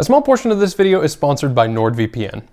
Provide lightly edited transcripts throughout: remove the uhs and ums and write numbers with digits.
A small portion of this video is sponsored by NordVPN.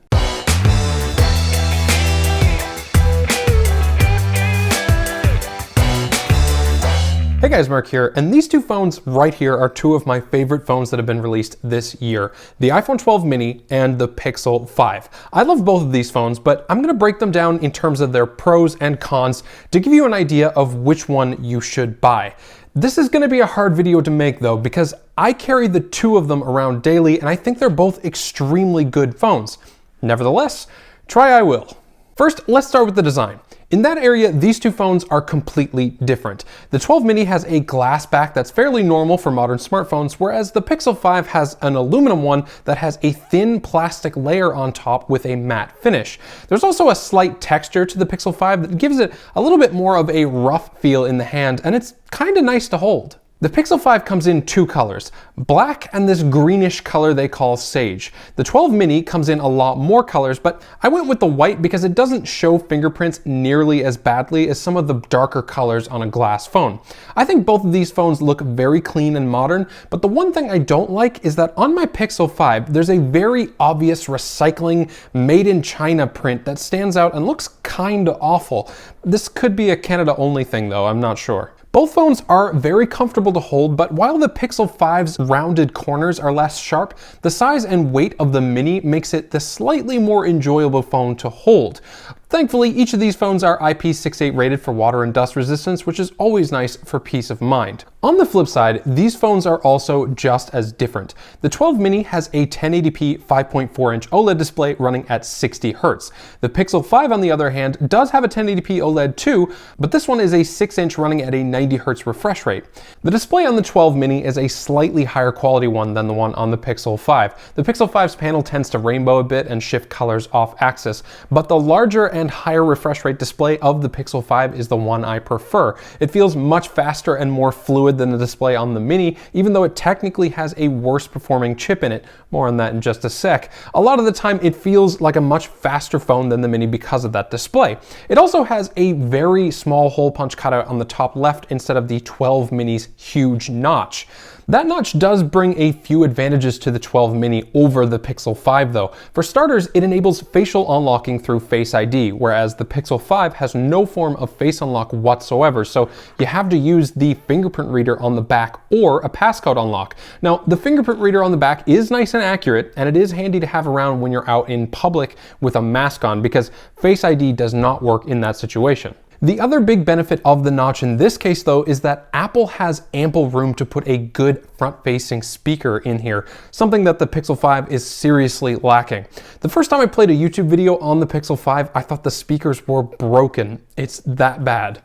Hey guys, Mark here, and these two phones right here are two of my favorite phones that have been released this year. The iPhone 12 mini and the Pixel 5. I love both of these phones, but I'm gonna break them down in terms of their pros and cons to give you an idea of which one you should buy. This is gonna be a hard video to make though, because I carry the two of them around daily and I think they're both extremely good phones. Nevertheless, try I will. First, let's start with the design. In that area, these two phones are completely different. The 12 mini has a glass back that's fairly normal for modern smartphones, whereas the Pixel 5 has an aluminum one that has a thin plastic layer on top with a matte finish. There's also a slight texture to the Pixel 5 that gives it a little bit more of a rough feel in the hand, and it's kind of nice to hold. The Pixel 5 comes in two colors, black and this greenish color they call sage. The 12 mini comes in a lot more colors, but I went with the white because it doesn't show fingerprints nearly as badly as some of the darker colors on a glass phone. I think both of these phones look very clean and modern, but the one thing I don't like is that on my Pixel 5, there's a very obvious recycling made in China print that stands out and looks kinda awful. This could be a Canada only thing though, I'm not sure. Both phones are very comfortable to hold, but while the Pixel 5's rounded corners are less sharp, the size and weight of the Mini makes it the slightly more enjoyable phone to hold. Thankfully, each of these phones are IP68 rated for water and dust resistance, which is always nice for peace of mind. On the flip side, these phones are also just as different. The 12 mini has a 1080p 5.4-inch OLED display running at 60 Hz. The Pixel 5, on the other hand, does have a 1080p OLED too, but this one is a 6-inch running at a 90 Hz refresh rate. The display on the 12 mini is a slightly higher quality one than the one on the Pixel 5. The Pixel 5's panel tends to rainbow a bit and shift colors off axis, but the larger and higher refresh rate display of the Pixel 5 is the one I prefer. It feels much faster and more fluid than the display on the Mini, even though it technically has a worse performing chip in it. More on that in just a sec. A lot of the time it feels like a much faster phone than the Mini because of that display. It also has a very small hole punch cutout on the top left instead of the 12 mini's huge notch. That notch does bring a few advantages to the 12 mini over the Pixel 5 though. For starters, it enables facial unlocking through Face ID, whereas the Pixel 5 has no form of face unlock whatsoever, so you have to use the fingerprint reader on the back or a passcode unlock. Now, the fingerprint reader on the back is nice and accurate, and it is handy to have around when you're out in public with a mask on, because Face ID does not work in that situation. The other big benefit of the notch in this case though is that Apple has ample room to put a good front-facing speaker in here, something that the Pixel 5 is seriously lacking. The first time I played a YouTube video on the Pixel 5, I thought the speakers were broken. It's that bad.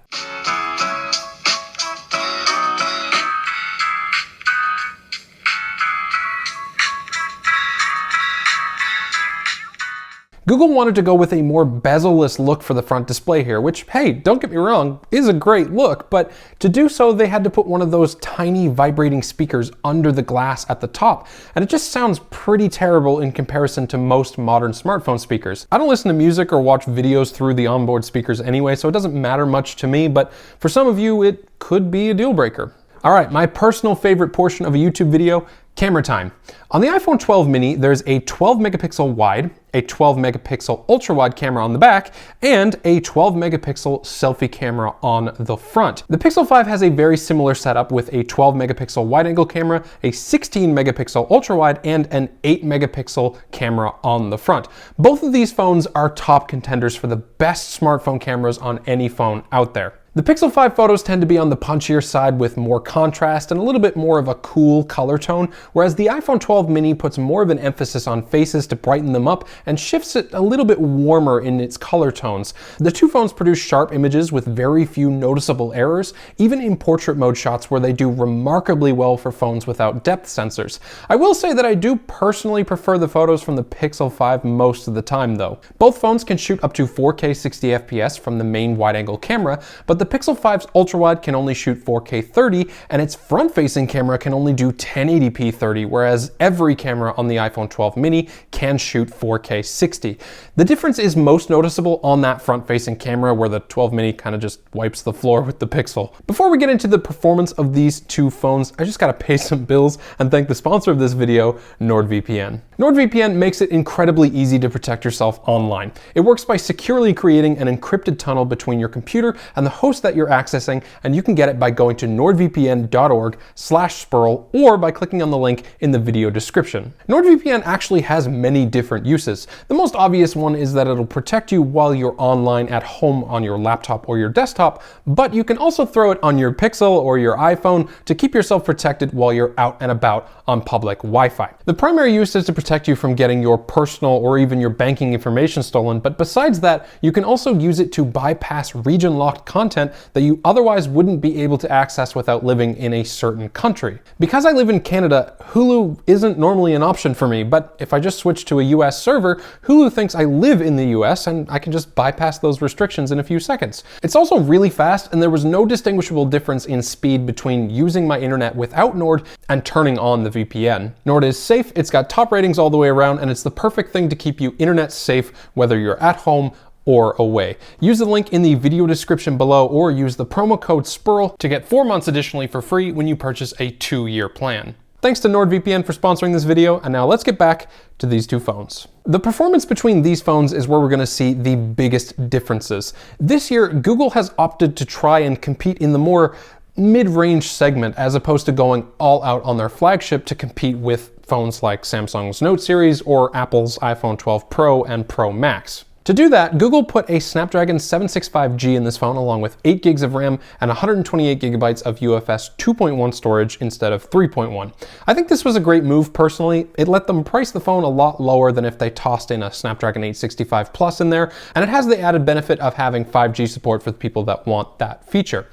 Google wanted to go with a more bezel-less look for the front display here, which, hey, don't get me wrong, is a great look, but to do so, they had to put one of those tiny vibrating speakers under the glass at the top, and it just sounds pretty terrible in comparison to most modern smartphone speakers. I don't listen to music or watch videos through the onboard speakers anyway, so it doesn't matter much to me, but for some of you, it could be a deal breaker. All right, my personal favorite portion of a YouTube video, camera time. On the iPhone 12 mini, there's a 12 megapixel wide, a 12 megapixel ultra wide camera on the back, and a 12 megapixel selfie camera on the front. The Pixel 5 has a very similar setup with a 12 megapixel wide angle camera, a 16 megapixel ultra wide, and an 8 megapixel camera on the front. Both of these phones are top contenders for the best smartphone cameras on any phone out there. The Pixel 5 photos tend to be on the punchier side with more contrast and a little bit more of a cool color tone, whereas the iPhone 12 mini puts more of an emphasis on faces to brighten them up and shifts it a little bit warmer in its color tones. The two phones produce sharp images with very few noticeable errors, even in portrait mode shots where they do remarkably well for phones without depth sensors. I will say that I do personally prefer the photos from the Pixel 5 most of the time though. Both phones can shoot up to 4K 60 FPS from the main wide-angle camera, but the Pixel 5's ultra-wide can only shoot 4K 30, and its front-facing camera can only do 1080p 30, whereas every camera on the iPhone 12 mini can shoot 4K 60. The difference is most noticeable on that front-facing camera, where the 12 mini kind of just wipes the floor with the Pixel. Before we get into the performance of these two phones, I just gotta pay some bills and thank the sponsor of this video, NordVPN. NordVPN makes it incredibly easy to protect yourself online. It works by securely creating an encrypted tunnel between your computer and the host that you're accessing, and you can get it by going to nordvpn.org/Sperl or by clicking on the link in the video description. NordVPN actually has many different uses. The most obvious one is that it'll protect you while you're online at home on your laptop or your desktop, but you can also throw it on your Pixel or your iPhone to keep yourself protected while you're out and about on public Wi-Fi. The primary use is to protect you from getting your personal or even your banking information stolen, but besides that, you can also use it to bypass region-locked content that you otherwise wouldn't be able to access without living in a certain country. Because I live in Canada, Hulu isn't normally an option for me, but if I just switch to a US server, Hulu thinks I live in the US and I can just bypass those restrictions in a few seconds. It's also really fast, and there was no distinguishable difference in speed between using my internet without Nord and turning on the VPN. Nord is safe, it's got top ratings all the way around, and it's the perfect thing to keep you internet safe whether you're at home or away. Use the link in the video description below or use the promo code SPERL to get 4 months additionally for free when you purchase a 2-year plan. Thanks to NordVPN for sponsoring this video, and now let's get back to these two phones. The performance between these phones is where we're going to see the biggest differences. This year, Google has opted to try and compete in the more mid-range segment as opposed to going all out on their flagship to compete with phones like Samsung's Note series or Apple's iPhone 12 Pro and Pro Max. To do that, Google put a Snapdragon 765G in this phone along with 8 gigs of RAM and 128 gigabytes of UFS 2.1 storage instead of 3.1. I think this was a great move personally. It let them price the phone a lot lower than if they tossed in a Snapdragon 865 Plus in there, and it has the added benefit of having 5G support for the people that want that feature.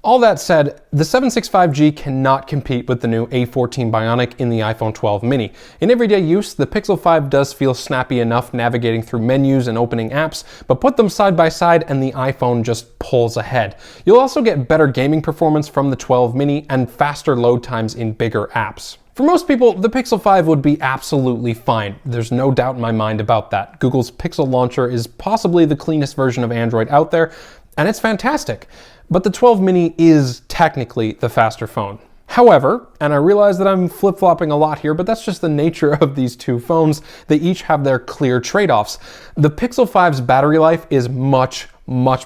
All that said, the 765G cannot compete with the new A14 Bionic in the iPhone 12 mini. In everyday use, the Pixel 5 does feel snappy enough navigating through menus and opening apps, but put them side by side and the iPhone just pulls ahead. You'll also get better gaming performance from the 12 mini and faster load times in bigger apps. For most people, the Pixel 5 would be absolutely fine. There's no doubt in my mind about that. Google's Pixel Launcher is possibly the cleanest version of Android out there, and it's fantastic. But the 12 mini is technically the faster phone. However, and I realize that I'm flip-flopping a lot here, but that's just the nature of these two phones. They each have their clear trade-offs. The Pixel 5's battery life is much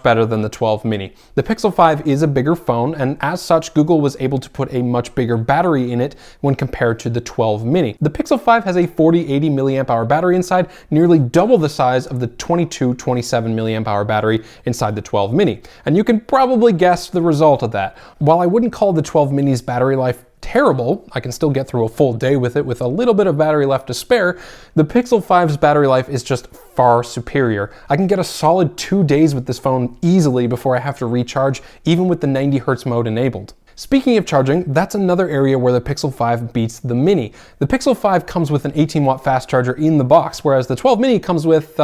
better than the 12 mini. The Pixel 5 is a bigger phone, and as such, Google was able to put a much bigger battery in it when compared to the 12 mini. The Pixel 5 has a 4080 mAh battery inside, nearly double the size of the 2227 mAh battery inside the 12 mini. And you can probably guess the result of that. While I wouldn't call the 12 mini's battery life terrible, I can still get through a full day with it with a little bit of battery left to spare, the Pixel 5's battery life is just far superior. I can get a solid 2 days with this phone easily before I have to recharge, even with the 90 Hz mode enabled. Speaking of charging, that's another area where the Pixel 5 beats the Mini. The Pixel 5 comes with an 18-watt fast charger in the box, whereas the 12 mini comes with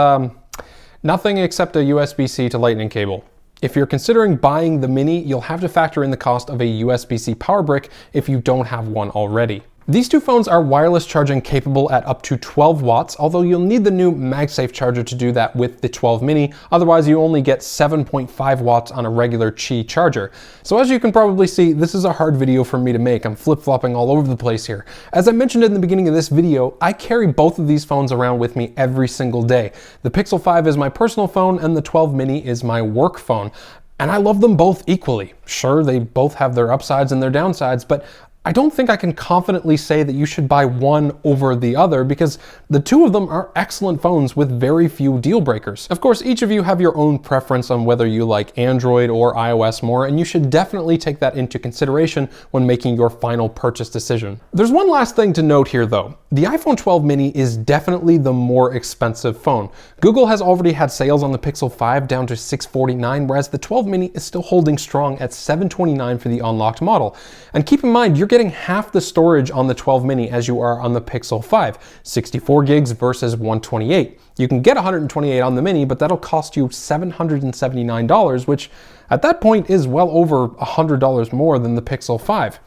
nothing except a USB-C to Lightning cable. If you're considering buying the Mini, you'll have to factor in the cost of a USB-C power brick if you don't have one already. These two phones are wireless charging capable at up to 12 watts, although you'll need the new MagSafe charger to do that with the 12 mini, otherwise you only get 7.5 watts on a regular Qi charger. So as you can probably see, this is a hard video for me to make. I'm flip-flopping all over the place here. As I mentioned in the beginning of this video, I carry both of these phones around with me every single day. The Pixel 5 is my personal phone and the 12 mini is my work phone. And I love them both equally. Sure, they both have their upsides and their downsides, but I don't think I can confidently say that you should buy one over the other because the two of them are excellent phones with very few deal breakers. Of course, each of you have your own preference on whether you like Android or iOS more, and you should definitely take that into consideration when making your final purchase decision. There's one last thing to note here though. The iPhone 12 mini is definitely the more expensive phone. Google has already had sales on the Pixel 5 down to $649, whereas the 12 mini is still holding strong at $729 for the unlocked model. And keep in mind, you're getting half the storage on the 12 mini as you are on the Pixel 5, 64 gigs versus 128. You can get 128 on the mini, but that'll cost you $779, which at that point is well over $100 more than the Pixel 5.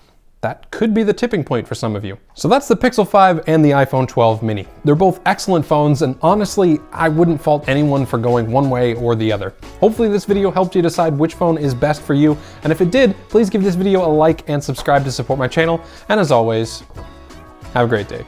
That could be the tipping point for some of you. So that's the Pixel 5 and the iPhone 12 mini. They're both excellent phones, and honestly, I wouldn't fault anyone for going one way or the other. Hopefully this video helped you decide which phone is best for you, and if it did, please give this video a like and subscribe to support my channel, and as always, have a great day.